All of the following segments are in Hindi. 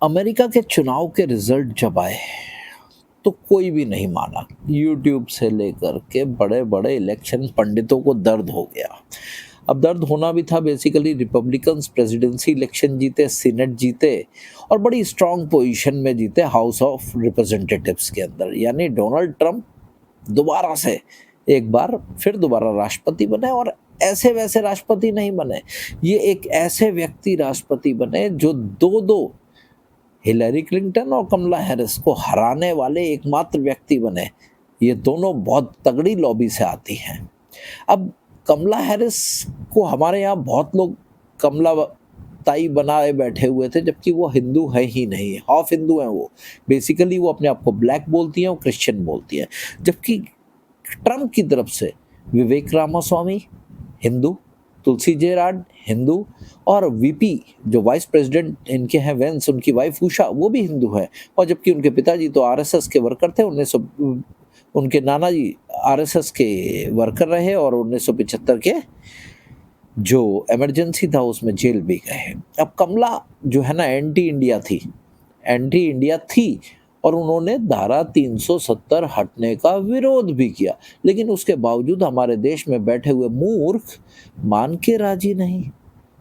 अमेरिका के चुनाव के रिजल्ट जब आए तो कोई भी नहीं माना। यूट्यूब से लेकर के बड़े बड़े इलेक्शन पंडितों को दर्द हो गया। अब दर्द होना भी था। बेसिकली रिपब्लिकन्स प्रेसिडेंसी इलेक्शन जीते, सीनेट जीते और बड़ी स्ट्रांग पोजीशन में जीते हाउस ऑफ रिप्रेजेंटेटिव्स के अंदर। यानी डोनाल्ड ट्रंप दोबारा से एक बार फिर दोबारा राष्ट्रपति बने, और ऐसे वैसे राष्ट्रपति नहीं बने। ये एक ऐसे व्यक्ति राष्ट्रपति बने जो दो दो हिलरी क्लिंटन और कमला हैरिस को हराने वाले एकमात्र व्यक्ति बने। ये दोनों बहुत तगड़ी लॉबी से आती हैं। अब कमला हैरिस को हमारे यहाँ बहुत लोग कमला ताई बनाए बैठे हुए थे, जबकि वो हिंदू है ही नहीं, हाफ हिंदू हैं वो। बेसिकली वो अपने आप को ब्लैक बोलती हैं और क्रिश्चियन बोलती हैं। जबकि ट्रम्प की तरफ से विवेक रामास्वामी हिंदू, तुलसी जेराड हिंदू, और वीपी जो वाइस प्रेसिडेंट इनके हैं वेंस, उनकी वाइफ उषा, वो भी हिंदू है। और जबकि उनके पिताजी तो आरएसएस के वर्कर थे, उनके नाना जी आरएसएस के वर्कर रहे और 1975 के जो इमरजेंसी था उसमें जेल भी गए। अब कमला जो है ना एंटी इंडिया थी और उन्होंने धारा 370 हटने का विरोध भी किया, लेकिन उसके बावजूद हमारे देश में बैठे हुए मूर्ख मान के राजी नहीं।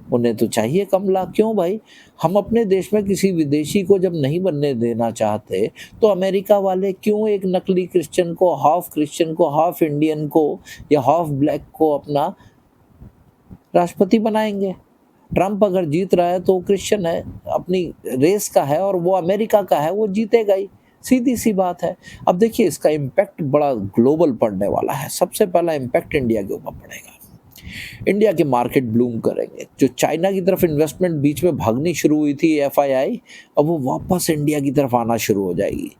उन्हें तो चाहिए कमला। क्यों भाई? हम अपने देश में किसी विदेशी को जब नहीं बनने देना चाहते तो अमेरिका वाले क्यों एक नकली क्रिश्चियन को, हाफ इंडियन को या हाफ ब्लैक को अपना राष्ट्रपति बनाएंगे? ट्रंप अगर जीत रहा है तो वो क्रिश्चियन है, अपनी रेस का है और वो अमेरिका का है, वो जीतेगा ही। सीधी सी बात है। अब देखिए इसका इम्पैक्ट बड़ा ग्लोबल पड़ने वाला है। सबसे पहला इम्पैक्ट इंडिया के ऊपर पड़ेगा। इंडिया के मार्केट ब्लूम करेंगे। जो चाइना की तरफ इन्वेस्टमेंट बीच में भागनी शुरू हुई थी एफआईआई, अब वो वापस इंडिया की तरफ आना शुरू हो जाएगी।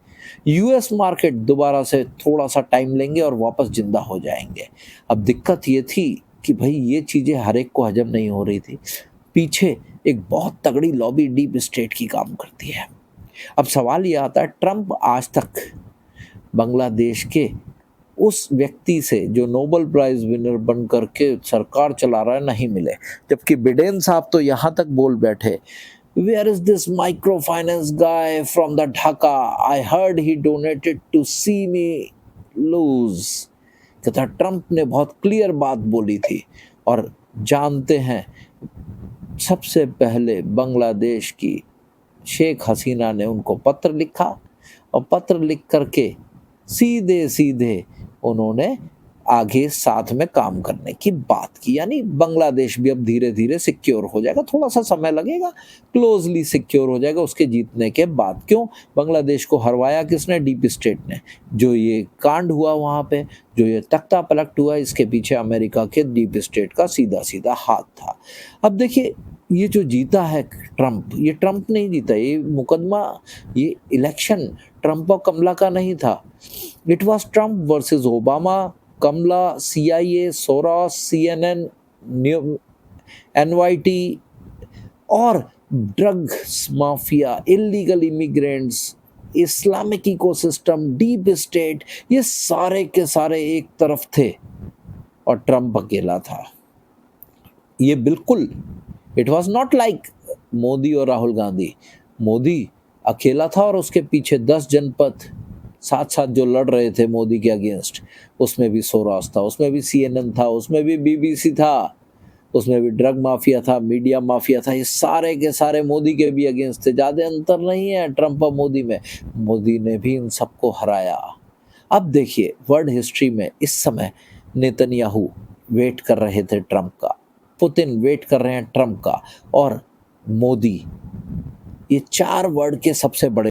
यूएस मार्केट दोबारा से थोड़ा सा टाइम लेंगे और वापस जिंदा हो जाएंगे। अब दिक्कत ये थी कि भाई ये चीज़ें हर एक को हजम नहीं हो रही थी। पीछे एक बहुत तगड़ी लॉबी डीप स्टेट की काम करती है। अब सवाल ये आता है, ट्रंप आज तक बांग्लादेश के उस व्यक्ति से जो नोबेल प्राइज विनर बन करके सरकार चला रहा है नहीं मिले, जबकि बिडेन साहब तो यहाँ तक बोल बैठे, where is this microfinance guy from the Dhaka, I heard he donated to see me lose. तथा ट्रंप ने बहुत क्लियर बात बोली थी। और जानते हैं सबसे पहले बांग्लादेश की शेख हसीना ने उनको पत्र लिखा और पत्र लिख करके सीधे सीधे उन्होंने आगे साथ में काम करने की बात की। यानी बांग्लादेश भी अब धीरे धीरे सिक्योर हो जाएगा, थोड़ा सा समय लगेगा, क्लोजली सिक्योर हो जाएगा उसके जीतने के बाद। क्यों? बांग्लादेश को हरवाया किसने? डीप स्टेट ने। जो ये कांड हुआ वहाँ पे, जो ये तख्ता पलट हुआ, इसके पीछे अमेरिका के डीप स्टेट का सीधा सीधा हाथ था। अब देखिए ये जो जीता है ट्रंप, ये ट्रंप नहीं जीता, ये मुकदमा, ये इलेक्शन ट्रंप और कमला का नहीं था। It was Trump versus Obama, Kamala, CIA, सोरोस, CNN, NYT और drugs mafia, illegal immigrants, Islamic ecosystem, deep state, ये सारे के सारे एक तरफ थे और ट्रंप अकेला था। ये बिल्कुल it was not like Modi और राहुल गांधी। मोदी अकेला था और उसके पीछे 10 जनपद साथ साथ जो लड़ रहे थे मोदी के अगेंस्ट, उसमें भी सोरास था, उसमें भी CNN था, उसमें भी BBC था, उसमें भी ड्रग माफिया था, मीडिया माफिया था। ये सारे के सारे मोदी के भी अगेंस्ट थे। ज़्यादा अंतर नहीं है ट्रंप और मोदी में। मोदी ने भी इन सबको हराया। अब देखिए वर्ल्ड हिस्ट्री में इस समय नेतन्याहू वेट कर रहे थे ट्रंप का, पुतिन वेट कर रहे हैं ट्रंप का, और मोदी, ये 4 वर्ल्ड के सबसे बड़े